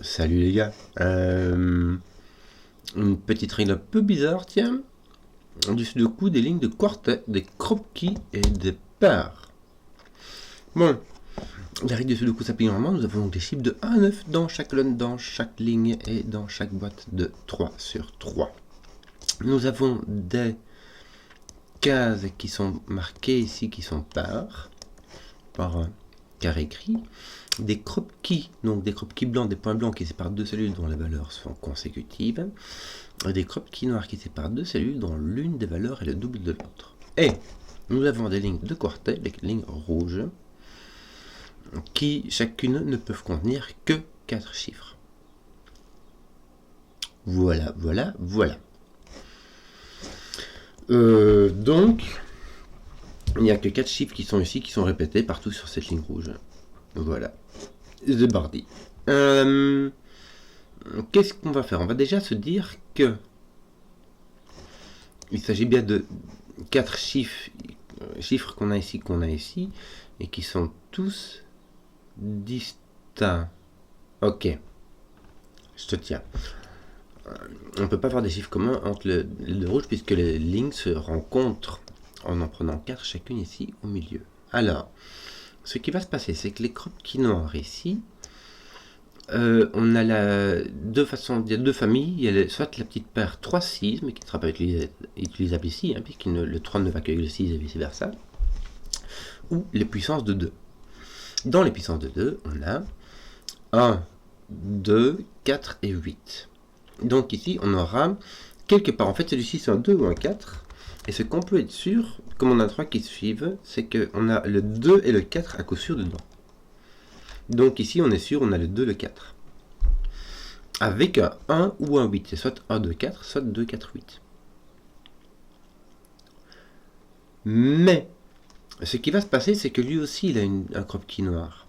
Salut les gars. Une petite règle un peu bizarre, tiens. Du sudoku, des lignes de quartet, des croquis et des paires. Bon, la règle du sudoku s'applique normalement. Nous avons donc des chiffres de 1 à 9 dans chaque colonne, dans chaque ligne et dans chaque boîte de 3 sur 3. Nous avons des cases qui sont marquées ici, qui sont paires, par un carré écrit. Des croquis, donc des croquis blancs, des points blancs qui séparent deux cellules dont les valeurs sont consécutives, et des croquis noirs qui séparent deux cellules dont l'une des valeurs est le double de l'autre. Et nous avons des lignes de quartet, des lignes rouges, qui chacune ne peuvent contenir que 4 chiffres. Voilà. Donc, il n'y a que 4 chiffres qui sont ici, qui sont répétés partout sur cette ligne rouge. Voilà. The Bardi. Qu'est-ce qu'on va faire? On va déjà se dire que il s'agit bien de 4 chiffres qu'on a ici, et qui sont tous distincts. Ok, je te tiens. On ne peut pas avoir des chiffres communs entre les deux rouges puisque les lignes se rencontrent en prenant 4 chacune ici au milieu. Alors, ce qui va se passer, c'est que les croquis noirs ici, on a deux façons, il y a deux familles. Il y a soit la petite paire 3-6, mais qui ne sera pas utilisable ici, hein, puisque le 3 ne va qu'avec le 6 et vice versa, ou les puissances de 2. Dans les puissances de 2, on a 1, 2, 4 et 8. Donc ici, on aura quelque part, en fait, celui-ci c'est un 2 ou un 4, et ce qu'on peut être sûr, comme on a 3 qui suivent, c'est qu'on a le 2 et le 4 à coup sûr dedans. Donc ici, on est sûr, on a le 2, le 4. Avec un 1 ou un 8. C'est soit 1, 2, 4, soit 2, 4, 8. Mais, ce qui va se passer, c'est que lui aussi, il a un croquis noir.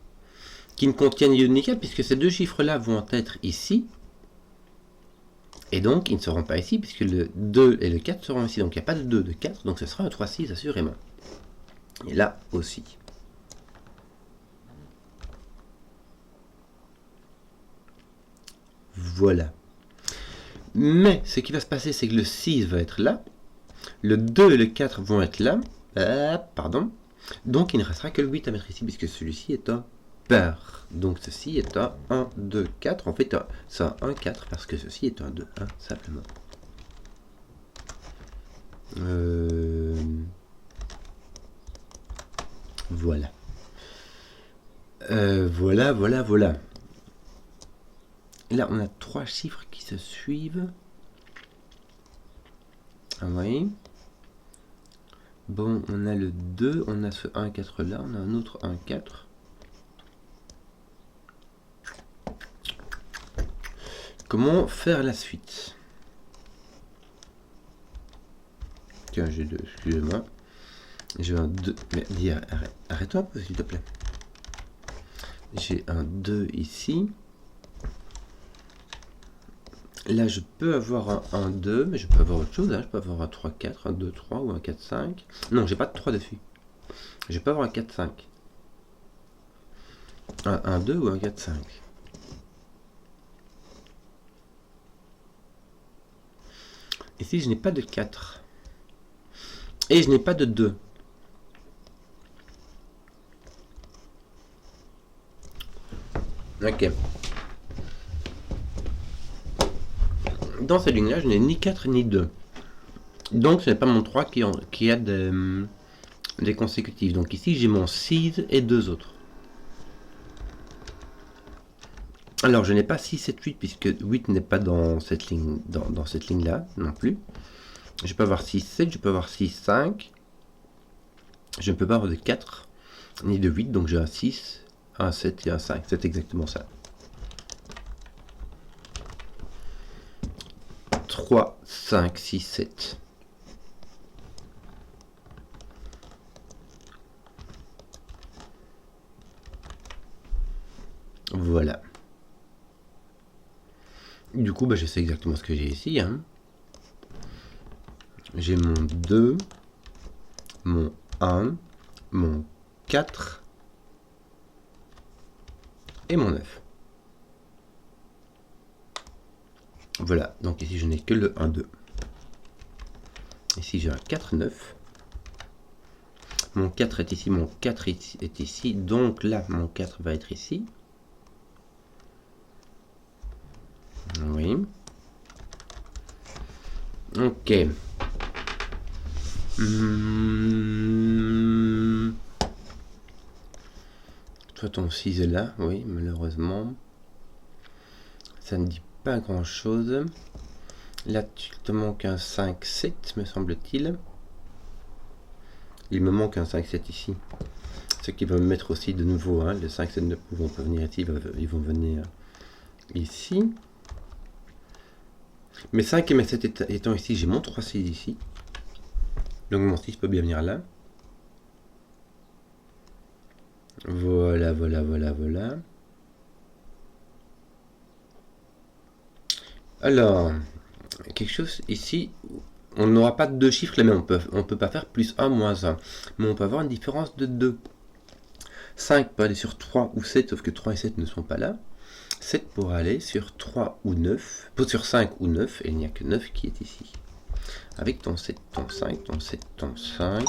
Qui ne contient ni 2 ni 4, puisque ces deux chiffres-là vont être ici. Et donc, ils ne seront pas ici, puisque le 2 et le 4 seront ici. Donc, il n'y a pas de 2, de 4. Donc, ce sera un 3, 6, assurément. Et là aussi. Voilà. Mais ce qui va se passer, c'est que le 6 va être là, le 2 et le 4 vont être là, donc il ne restera que le 8 à mettre ici, puisque celui-ci est un pair. Donc ceci est un 1, 2, 4, en fait c'est un 1, 4, parce que ceci est un 2, 1, simplement. Voilà. Voilà. Là, on a 3 chiffres qui se suivent. Ah oui. Bon, on a le 2, on a ce 1, 4 là, on a un autre 1, 4. Comment faire la suite? Tiens, j'ai 2, excusez-moi. J'ai un 2, mais dis, arrête-toi un peu s'il te plaît. J'ai un 2 ici. Là, je peux avoir un 1, 2, mais je peux avoir autre chose. Hein. Je peux avoir un 3, 4, un 2, 3 ou un 4, 5. Non, j'ai pas de 3 dessus. Je peux avoir un 4, 5. Un 1, 2 ou un 4, 5. Ici, je n'ai pas de 4. Et je n'ai pas de 2. Ok. Dans cette ligne-là, je n'ai ni 4 ni 2. Donc, ce n'est pas mon 3 qui a des consécutives. Donc ici, j'ai mon 6 et 2 autres. Alors, je n'ai pas 6, 7, 8, puisque 8 n'est pas dans cette ligne, dans cette ligne-là non plus. Je peux avoir 6, 7, je peux avoir 6, 5. Je ne peux pas avoir de 4, ni de 8, donc j'ai un 6, un 7 et un 5. C'est exactement ça. 3, 5, 6, 7. Voilà. Du coup, je sais exactement ce que j'ai ici. Hein. J'ai mon 2, mon 1, mon 4 et mon 9. Voilà, donc ici je n'ai que le 1, 2. Ici j'ai un 4, 9. Mon 4 est ici, mon 4 est ici. Donc là, mon 4 va être ici. Oui. Ok. Toi, ton 6 est là. Oui, malheureusement. Ça ne dit pas grand-chose. Là, tu te manques un 5, 7, me semble-t-il. Il me manque un 5, 7 ici. Ce qui va me mettre aussi de nouveau, hein, le 5, 7 ne pouvant pas venir ici, ils vont venir ici. Mes 5 et mes 7 étant ici, j'ai mon 3, 6 ici. Donc mon 6 peut bien venir là. Voilà, voilà, voilà, voilà. Alors, quelque chose ici, on n'aura pas de deux chiffres les mêmes, on peut pas faire plus 1, moins 1. Mais on peut avoir une différence de 2. 5 peut aller sur 3 ou 7, sauf que 3 et 7 ne sont pas là. 7 pourra aller sur 3 ou 9, sur 5 ou 9, et il n'y a que 9 qui est ici. Avec ton 7, ton 5, ton 7, ton 5.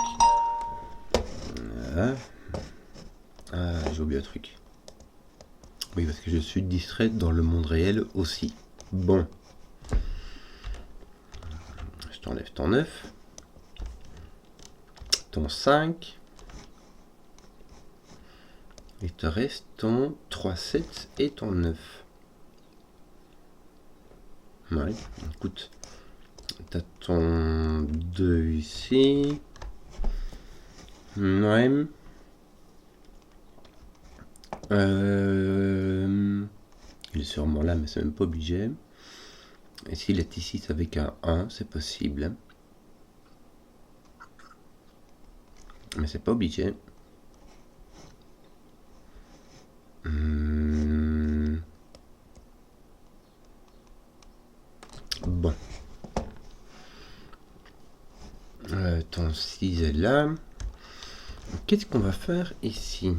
Voilà. Ah, j'ai oublié un truc. Oui, parce que je suis distrait dans le monde réel aussi. Bon. Je t'enlève ton 9. Ton 5. Il te reste ton 3, 7 et ton 9. Ouais, écoute. T'as ton 2 ici. Ouais. Il est sûrement là, mais c'est même pas obligé. Et s'il est ici, c'est avec un 1, c'est possible. Mais c'est pas obligé. Bon. Ton 6 est là. Qu'est-ce qu'on va faire ici?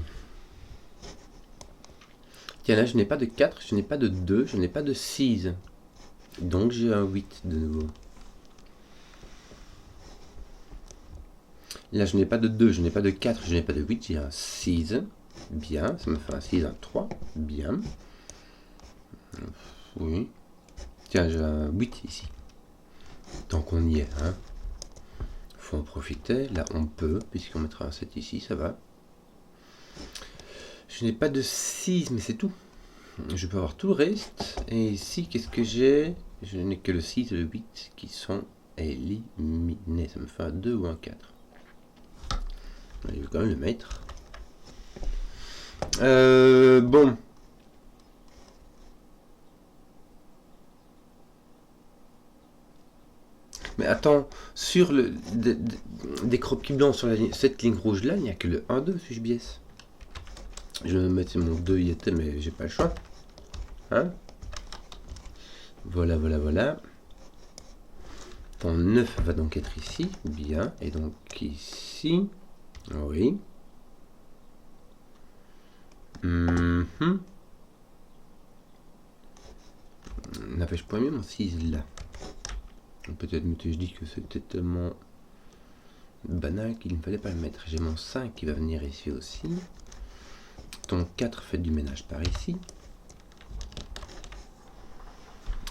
Tiens, là, je n'ai pas de 4, je n'ai pas de 2, je n'ai pas de 6. Donc, j'ai un 8 de nouveau. Là, je n'ai pas de 2, je n'ai pas de 4, je n'ai pas de 8, j'ai un 6. Bien, ça me fait un 6, un 3. Bien. Oui. Tiens, j'ai un 8 ici. Donc, on y est, hein. Faut en profiter. Là, on peut, puisqu'on mettra un 7 ici, ça va. Je n'ai pas de 6, mais c'est tout. Je peux avoir tout le reste. Et ici, qu'est-ce que j'ai? Je n'ai que le 6 et le 8 qui sont éliminés. Ça me fait un 2 ou un 4. Il va quand même le mettre. Bon. Mais attends, sur le des croquis blancs sur cette ligne rouge là, il n'y a que le 1, 2, suis-je biaise? Je vais mettre mon 2 y était, mais j'ai pas le choix. Hein? Voilà, voilà, voilà. Ton 9 va donc être ici. Bien. Et donc ici. Oui. N'avais-je pas mis mon 6 là? Peut-être m'étais-je dit que c'était tellement banal qu'il ne fallait pas le mettre. J'ai mon 5 qui va venir ici aussi. Ton 4 fait du ménage par ici.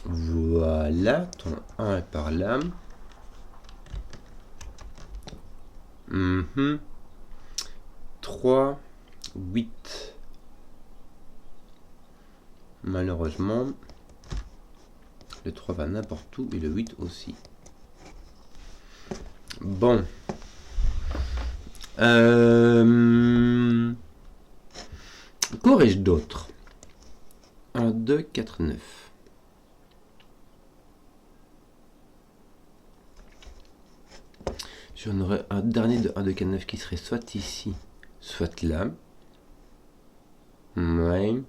Voilà, ton 1 est par là. 3, 8. Malheureusement, le 3 va n'importe où et le 8 aussi. Bon. Qu'aurais-je d'autre? 1, 2, 4, 9. J'en aurais un dernier de 1, 2, 4, 9 qui serait soit ici, soit là. Ouais.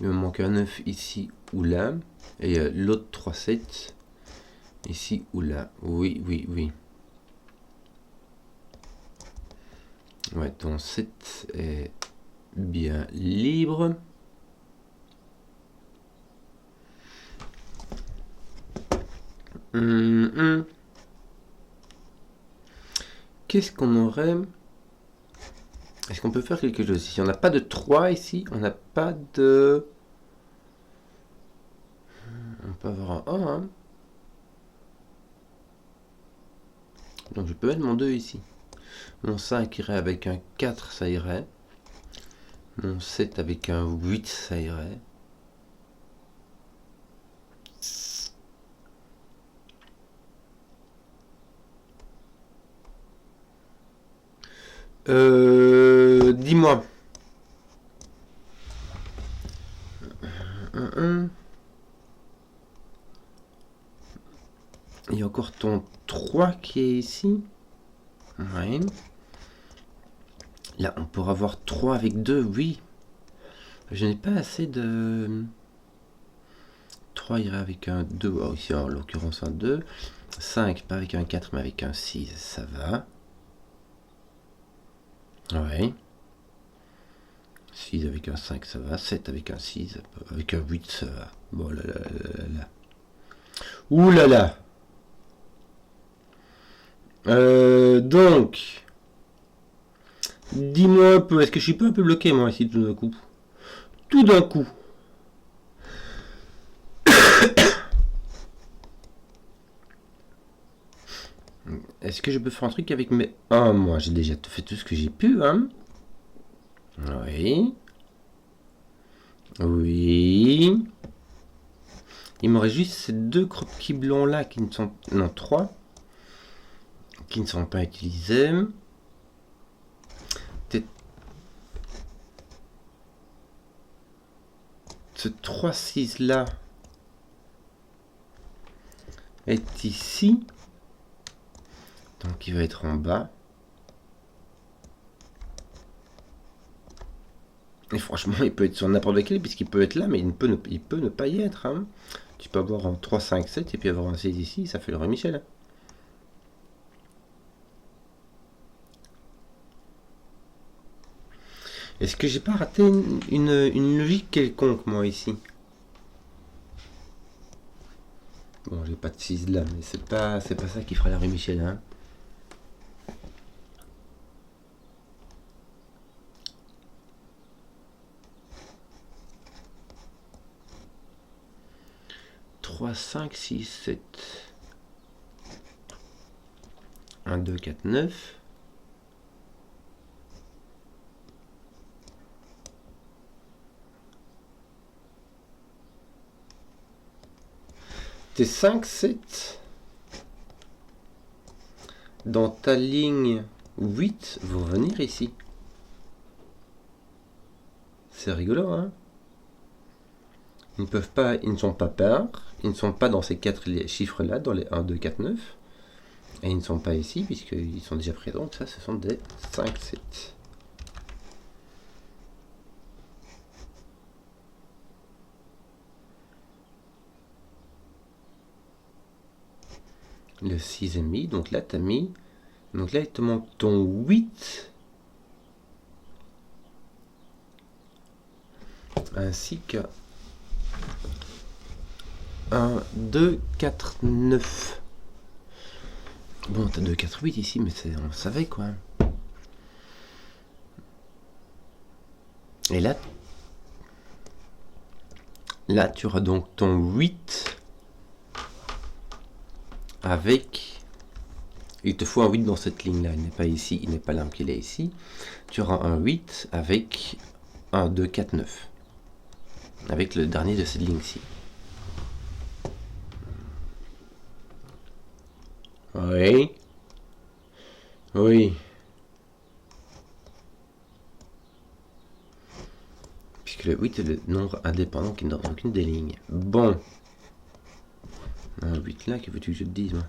Il me manque un 9 ici ou là. Et l'autre 3, 7 ici ou là. Oui, oui, oui. Ouais, ton 7 est bien libre. Qu'est-ce qu'on aurait? Est-ce qu'on peut faire quelque chose ici? On n'a pas de 3 ici, on n'a pas de... On peut avoir un 1, hein. Donc je peux mettre mon 2 ici. Mon 5 irait avec un 4, ça irait. Mon 7 avec un 8, ça irait. Dis-moi. Il y a encore ton 3 qui est ici. Ouais. Là, on pourra avoir 3 avec 2, oui. Je n'ai pas assez de... 3 irait avec un 2, oh, ici en l'occurrence un 2. 5, pas avec un 4, mais avec un 6, ça va. Ouais. 6 avec un 5, ça va. 7 avec un 6, avec un 8, ça va. Bon là là là là. Ouh là là. Donc, dis-moi un peu, est-ce que je suis pas un peu bloqué moi ici tout d'un coup? Tout d'un coup. Est-ce que je peux faire un truc avec mes 1? Moi, j'ai déjà fait tout ce que j'ai pu, hein. Oui. Oui. Il m'aurait juste ces 2 croquis blancs là qui ne sont... Non, 3. Qui ne sont pas utilisés. Ce 3-6 là est ici. Donc il va être en bas. Et franchement, il peut être sur n'importe lequel, puisqu'il peut être là, mais il peut ne pas y être. Hein. Tu peux avoir un 3, 5, 7 et puis avoir un 6 ici, ça fait le Roi Michel. Est-ce que j'ai pas raté une logique quelconque, moi, ici? Bon, j'ai pas de 6 là, mais c'est pas ça qui fera la Rue Michel, hein. Trois, 5, 6, 7. 1, 2, 4, 9. Tes 5, 7 dans ta ligne 8 vont venir ici. C'est rigolo, hein? Ils ne sont pas pairs, ils ne sont pas dans ces 4 chiffres-là, dans les 1, 2, 4, 9. Et ils ne sont pas ici, puisqu'ils sont déjà présents. Donc ça, ce sont des 5, 7. Le 6,5, donc là, tu as mis... Donc là, il te manque ton 8. Ainsi que 1, 2, 4, 9. Bon, t'as 2, 4, 8 ici, mais on le savait quoi. Et là, tu auras donc ton 8 avec... Il te faut un 8 dans cette ligne-là. Il n'est pas ici, il n'est pas là, qu'il est ici. Tu auras un 8 avec 1, 2, 4, 9. Avec le dernier de cette ligne-ci. Oui. Oui. Puisque le 8 est le nombre indépendant qui n'est dans aucune des lignes. Bon. Un 8 là, que veux-tu que je te dise, moi?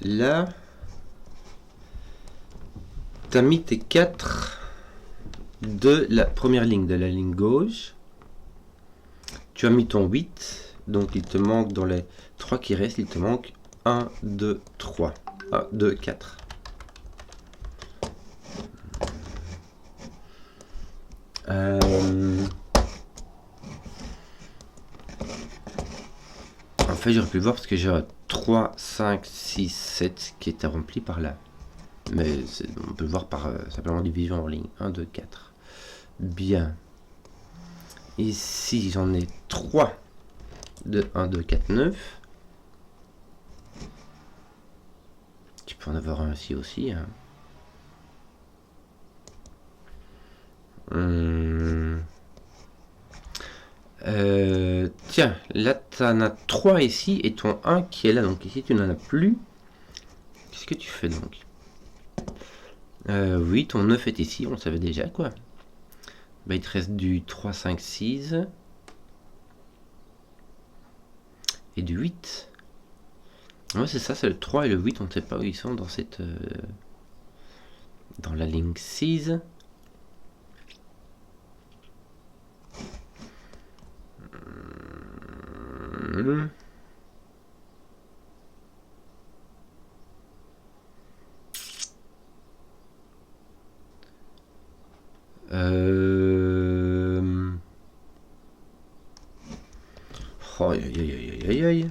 Là, tu as mis tes 4 de la première ligne, de la ligne gauche. Tu as mis ton 8 Donc il te manque dans les 3 qui restent, il te manque 1, 2, 3. 1, 2, 4. En fait, j'aurais pu le voir parce que j'ai 3, 5, 6, 7 qui étaient remplis par là. Mais on peut le voir par simplement division en ligne. 1, 2, 4. Bien. Ici, j'en ai 3 de 1, 2, 4, 9. Tu peux en avoir un ici aussi. Hein. Tiens, là, tu en as 3 ici et ton 1 qui est là. Donc ici, tu n'en as plus. Qu'est-ce que tu fais donc? Oui, ton 9 est ici. On le savait déjà, quoi. Bah, il te reste du 3, 5, 6. Et du 8. Ouais, c'est ça, c'est le 3 et le 8. On ne sait pas où ils sont dans cette... dans la ligne 6. Oh, aïe, aïe, aïe, aïe, aïe.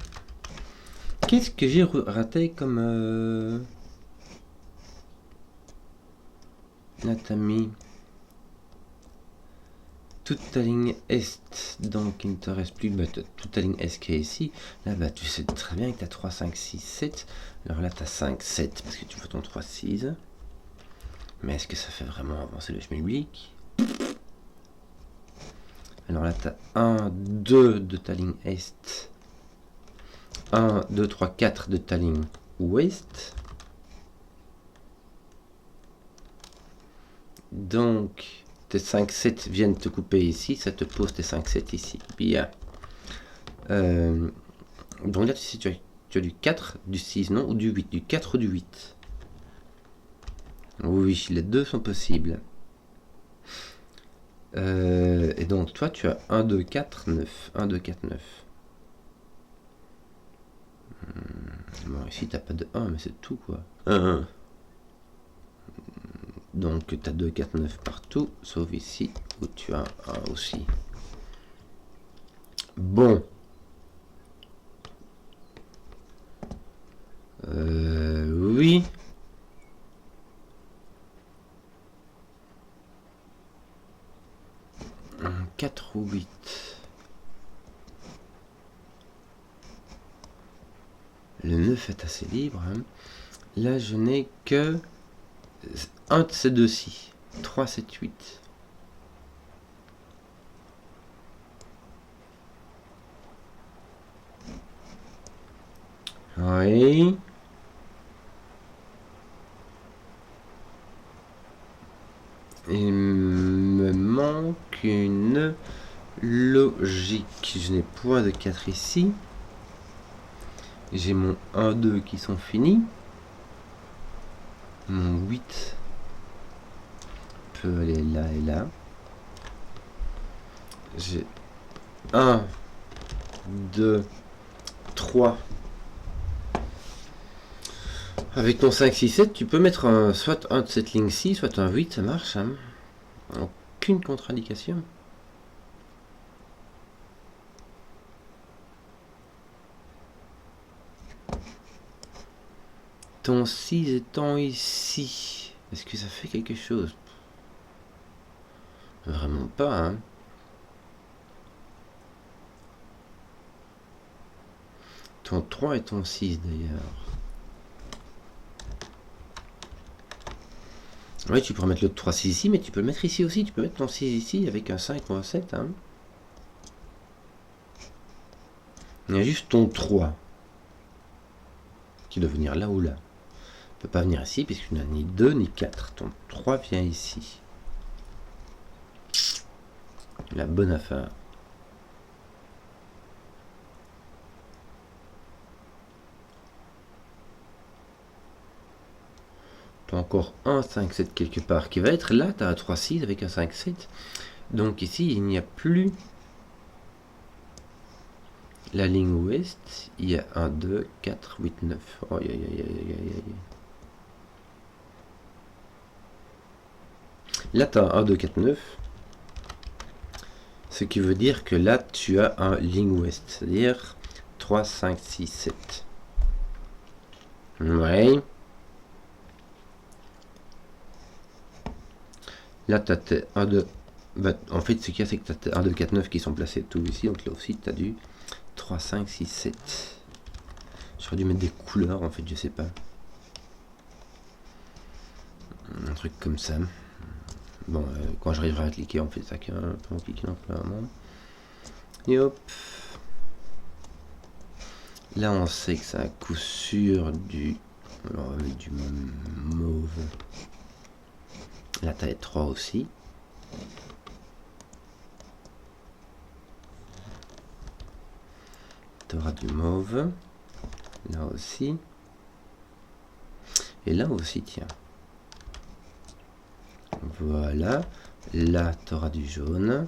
Qu'est-ce que j'ai raté comme... Là, t'as mis toute ta ligne Est, donc il ne te reste plus toute ta ligne Est qui est ici. Là, bah, tu sais très bien que tu as 3, 5, 6, 7. Alors là, tu as 5, 7, parce que tu vois ton 3, 6. Mais est-ce que ça fait vraiment avancer le schmilblick? Alors là, tu as 1, 2 de ta ligne Est. 1, 2, 3, 4 de ta ligne Ouest. Donc, tes 5, 7 viennent te couper ici. Ça te pose tes 5, 7 ici. Bien. Donc là, tu as du 4, du 6, non, ou du 8. Du 4 ou du 8. Oui, les deux sont possibles. Et donc, toi, tu as 1, 2, 4, 9. 1, 2, 4, 9. Bon, ici, t'as pas de 1, mais c'est tout, quoi. 1, 1. Donc, tu as 2, 4, 9 partout, sauf ici, où tu as 1 aussi. Bon. Oui. Un 4 ou 8. Le 9 est assez libre. Hein. Là, je n'ai que un de ces deux-ci. 3, 7, 8. Oui. Il me manque une logique. Je n'ai point de 4 ici. J'ai mon 1, 2 qui sont finis. Mon 8 peut aller là et là. J'ai 1, 2, 3. Avec ton 5, 6, 7, tu peux mettre soit un de cette ligne-ci, soit un 8, ça marche. Hein. Aucune contre-indication. Ton 6 étant ici, est-ce que ça fait quelque chose? Vraiment pas, hein. Ton 3 et ton 6 d'ailleurs. Oui, tu pourrais mettre le 3, 6 ici, mais tu peux le mettre ici aussi. Tu peux mettre ton 6 ici avec un 5 ou un 7. Hein. Il y a juste ton 3 qui doit venir là ou là. Il ne peut pas venir ici puisqu'il n'y a ni 2 ni 4. Ton 3 vient ici. La bonne affaire. Tu as encore un 5, 7 quelque part qui va être là. Tu as un 3, 6 avec un 5, 7. Donc ici, il n'y a plus La ligne ouest, il y a 1, 2, 4, 8, 9. Oh, aïe, aïe, aïe, aïe, aïe. Là, tu as 1, 2, 4, 9. Ce qui veut dire que là, tu as un ligne ouest. C'est-à-dire 3, 5, 6, 7. Ouais. Là, tu as tes 1, 2. Bah, en fait, ce qu'il y a, c'est que tu as tes 1, 2, 4, 9 qui sont placés tout ici. Donc là aussi, tu as du 3, 5, 6, 7. J'aurais dû mettre des couleurs, en fait, je sais pas. Un truc comme ça. Bon, quand j'arriverai à cliquer, on fait ça qu'un peu en cliquant un peu à un moment. Et hop. Là, on sait que c'est un coup sûr du... Alors, on va mettre du mauve. La taille 3 aussi. Tu auras du mauve. Là aussi. Et là aussi, tiens. Voilà. Là, tu auras du jaune.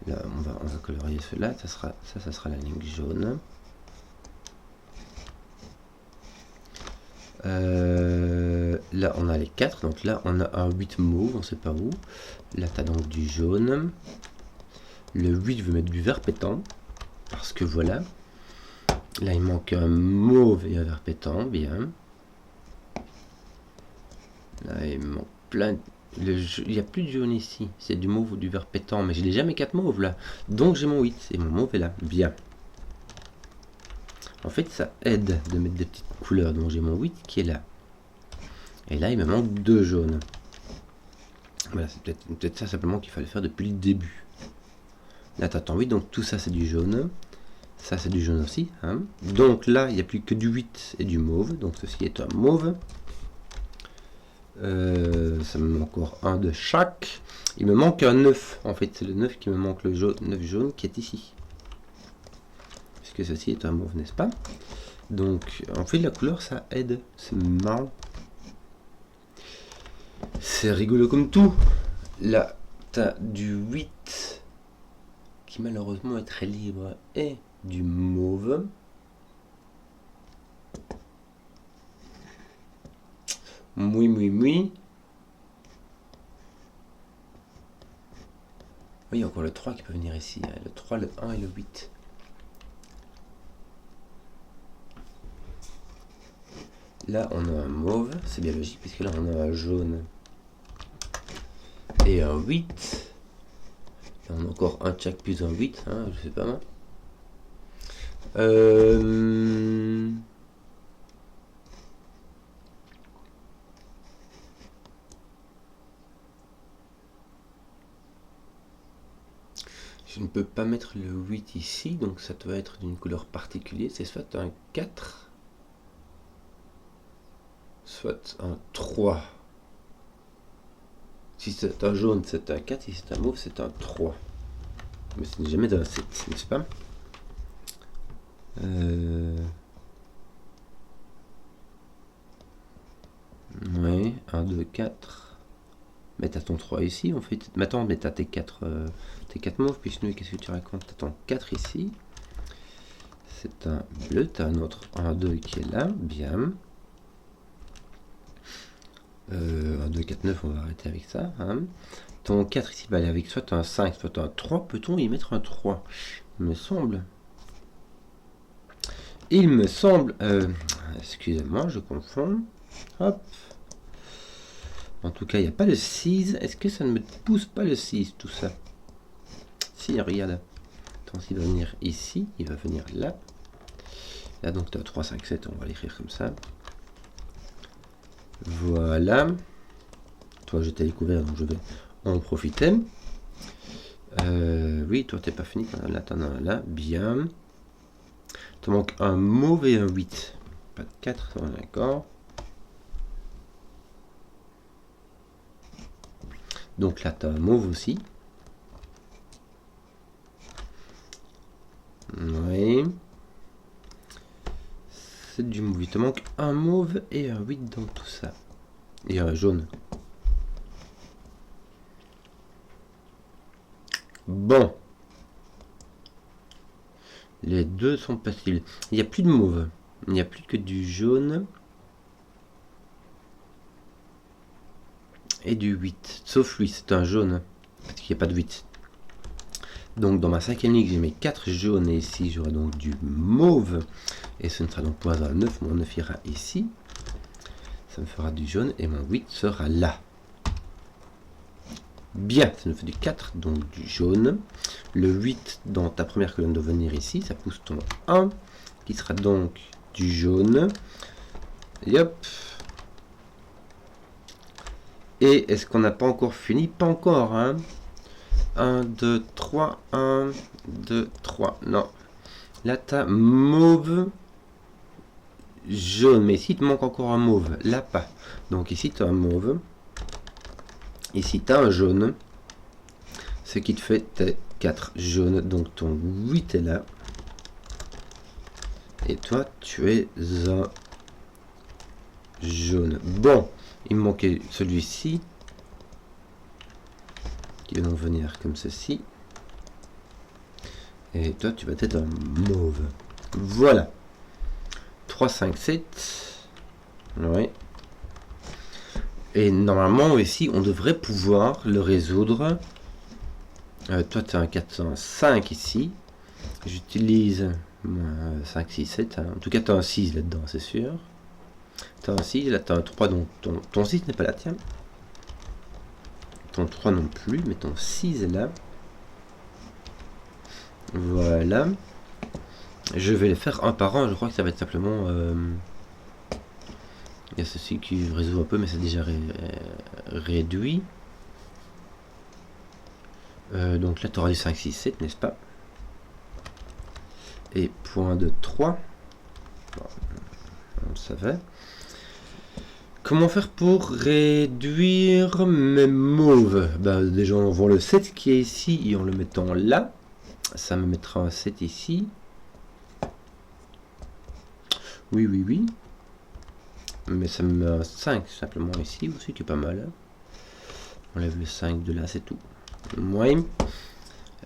Là, on va colorier cela. Ça sera la ligne jaune. Là, on a les 4. Donc là, on a un 8 mauve. On sait pas où. Là, tu as donc du jaune. Le 8 veut mettre du vert pétant. Parce que voilà. Là, il manque un mauve et un vert pétant. Bien. Là, il manque plein. Il n'y a plus de jaune ici. C'est du mauve ou du vert pétant. Mais j'ai déjà mes 4 mauves là. Donc j'ai mon 8. Et mon mauve est là. Bien. En fait, ça aide de mettre des petites couleurs. Donc j'ai mon 8 qui est là. Et là, il me manque 2 jaunes. Voilà, c'est peut-être ça simplement qu'il fallait faire depuis le début. Là, tu as ton 8. Donc tout ça, c'est du jaune. Ça, c'est du jaune aussi. Hein. Donc là, il n'y a plus que du 8 et du mauve. Donc ceci est un mauve. Ça me manque encore un de chaque. Il me manque un 9. En fait, c'est le 9 qui me manque, le jaune, 9 jaune qui est ici. Puisque ceci est un mauve, n'est-ce pas? Donc, en fait, la couleur, ça aide. C'est marrant. C'est rigolo comme tout. Là, tu as du 8 qui malheureusement est très libre et du mauve. Oui. Oui, il y a encore le 3 qui peut venir ici. Le 3, le 1 et le 8. Là, on a un mauve. C'est bien logique puisque là, on a un jaune et un 8. Là, on a encore un chaque plus un 8. Hein, je sais pas moi. Je ne peux pas mettre le 8 ici, donc ça doit être d'une couleur particulière. C'est soit un 4, soit un 3. Si c'est un jaune, c'est un 4. Si c'est un mauve, c'est un 3. Mais ce n'est jamais un 7, n'est-ce pas? Ouais, 1, 2, 4. Mais t'as ton 3 ici, en fait. Mais attends, mais t'as tes 4 mauves, puis sinon, qu'est-ce que tu racontes? T'as ton 4 ici. C'est un bleu, t'as un autre 1, 2 qui est là, bien. 1, 2, 4, 9, on va arrêter avec ça. Hein. Ton 4 ici va aller avec soit un 5, soit un 3. Peut-on y mettre un 3? Il me semble. Il me semble. Excusez-moi, je confonds. Hop. En tout cas, il n'y a pas le 6. Est-ce que ça ne me pousse pas le 6, tout ça? Si, regarde. Attends, s'il va venir ici, il va venir là. Là, donc, tu as 3, 5, 7. On va l'écrire comme ça. Voilà. Toi, je t'ai découvert, donc je vais en profiter. Oui, toi, t'es pas fini. Là, t'en as un là. Bien. Tu manque un mauve et un 8. Pas de 4, d'accord. Donc là, tu as un mauve aussi. Oui. C'est du mauve. Il te manque un mauve et un 8 dans tout ça. Et un jaune. Bon. Les deux sont faciles. Il n'y a plus de mauve. Il n'y a plus que du jaune. Et du 8. Sauf lui, c'est un jaune. Parce qu'il n'y a pas de 8. Donc dans ma cinquième ligue, j'ai mes 4 jaunes. Et ici, j'aurai donc du mauve. Et ce ne sera donc pas un 9. Mon 9 ira ici. Ça me fera du jaune. Et mon 8 sera là. Bien, ça nous fait du 4, donc du jaune. Le 8 dans ta première colonne doit venir ici. Ça pousse ton 1. Qui sera donc du jaune. Et hop. Et est-ce qu'on n'a pas encore fini? Pas encore, hein. 1, 2, 3, 1, 2, 3. Non. Là, tu as mauve, jaune. Mais ici, il te manque encore un mauve. Là, pas. Donc ici, tu as un mauve. Ici, tu as un jaune. Ce qui te fait tes 4 jaunes. Donc ton 8 est là. Et toi, tu es un jaune. Bon. Il me manquait celui-ci. Qui va donc venir comme ceci. Et toi, tu vas être un mauve. Voilà. 3, 5, 7. Oui. Et normalement, ici, on devrait pouvoir le résoudre. Toi, tu as un 4, un 5 ici. J'utilise 5, 6, 7. Hein. En tout cas, tu as un 6 là-dedans, c'est sûr. Tu as un 6, là, tu as un 3, donc ton 6 n'est pas là, tiens. Ton 3 non plus, mais ton 6 est là. Voilà. Je vais les faire un par un. Je crois que ça va être simplement... Il y a ceci qui résout un peu, mais c'est déjà réduit. Donc là, tu auras du 5, 6, 7, n'est-ce pas? Et point de 3. Bon, on le savait. Comment faire pour réduire mes mauves? Bah, déjà, on voit le 7 qui est ici et en le mettant là. Ça me mettra un 7 ici. Oui, oui, oui. Mais ça me met un 5 simplement ici aussi, qui est pas mal. Hein. On enlève le 5 de là, c'est tout. Oui.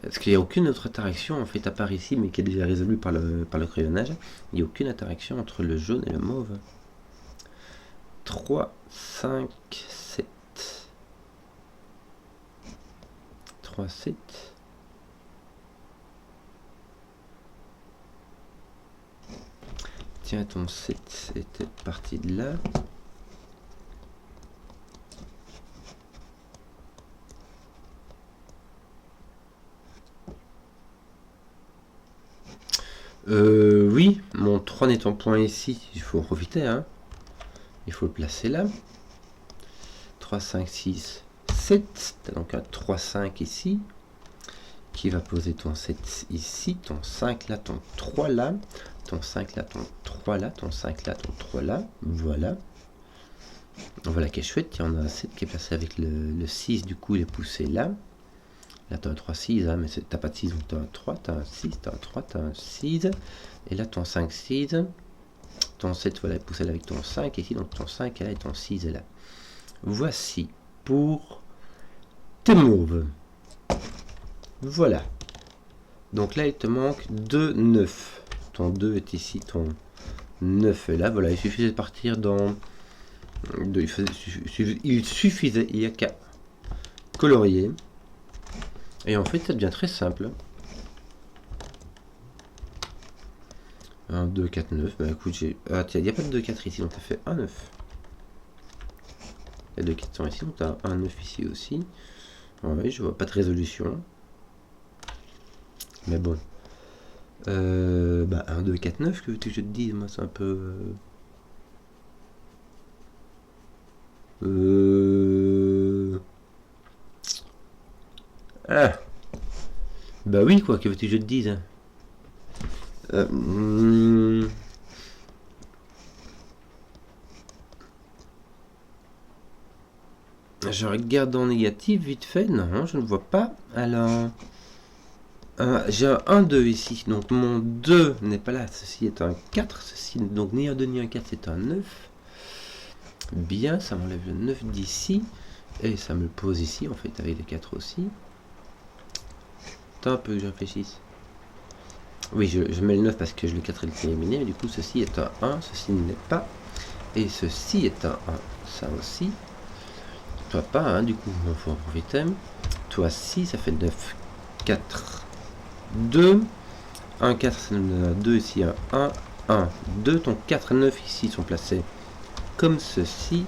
Parce qu'il n'y a aucune autre interaction en fait à part ici, mais qui est déjà résolue par le crayonnage. Il n'y a aucune interaction entre le jaune et le mauve. 3, 5, 7. 3, 7. Tiens, ton 7 était parti de là. Oui, mon 3 n'étant point ici, il faut en profiter, hein. Il faut le placer là. 3, 5, 6, 7. Tu as donc un 3, 5 ici. Qui va poser ton 7 ici. Ton 5 là, ton 3 là. Ton 5 là, ton 3 là. Ton 5 là, ton 3 là. Voilà. Voilà qui est chouette. Il y en a un 7 qui est placé avec le 6. Du coup, il est poussé là. Là, tu as un 3, 6. Hein, mais tu n'as pas de 6, donc tu as un 3. Tu as un 6. Tu as un 3. Tu as un 6. Et là, ton 5, 6. Ton 7, voilà, est poussé là avec ton 5 ici. Donc ton 5 est là et ton 6 est là. Voici pour tes mauves. Voilà. Donc là, il te manque 2, 9. Ton 2 est ici, ton 9 est là. Voilà, il suffisait de partir dans... Il suffisait, il n'y a qu'à colorier. Et en fait, ça devient très simple. 1, 2, 4, 9. Bah écoute, j'ai... Ah tiens, il n'y a pas de 2, 4 ici, donc ça fait 1, 9. Il y a 2 400 ici, donc tu as 1, 9 ici aussi. Ouais, je vois pas de résolution. Mais bon. Bah 1, 2, 4, 9, que veux-tu que je te dise? Moi, c'est un peu... Ah. Bah oui, quoi, que veux-tu que je te dise? Je regarde en négatif vite fait. Non, je ne vois pas. Alors... j'ai un 1, 2 ici. Donc mon 2 n'est pas là. Ceci est un 4. Ceci, donc ni un 2 ni un 4, c'est un 9. Bien, ça m'enlève le 9 d'ici. Et ça me le pose ici, en fait, avec les 4 aussi. Attends un peu que je réfléchisse. Oui, je mets le 9 parce que je le 4 est éliminé, mais du coup, ceci est un 1, ceci ne l'est pas. Et ceci est un 1, ça aussi. Toi pas, hein, du coup, il faut un item. Toi si, ça fait 9, 4, 2. 1, 4, ça nous donne 2 ici, 1, 2. Ton 4 et 9 ici sont placés comme ceci.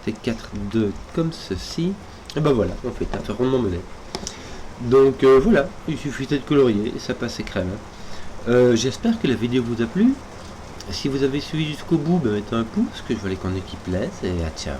Tes 4, 2 comme ceci. Et ben voilà, on fait 4 rondement mené. Donc voilà, il suffisait de colorier et ça passait crème. J'espère que la vidéo vous a plu. Si vous avez suivi jusqu'au bout, mettez un pouce, que je voulais qu'on équipe laisse et à ciao.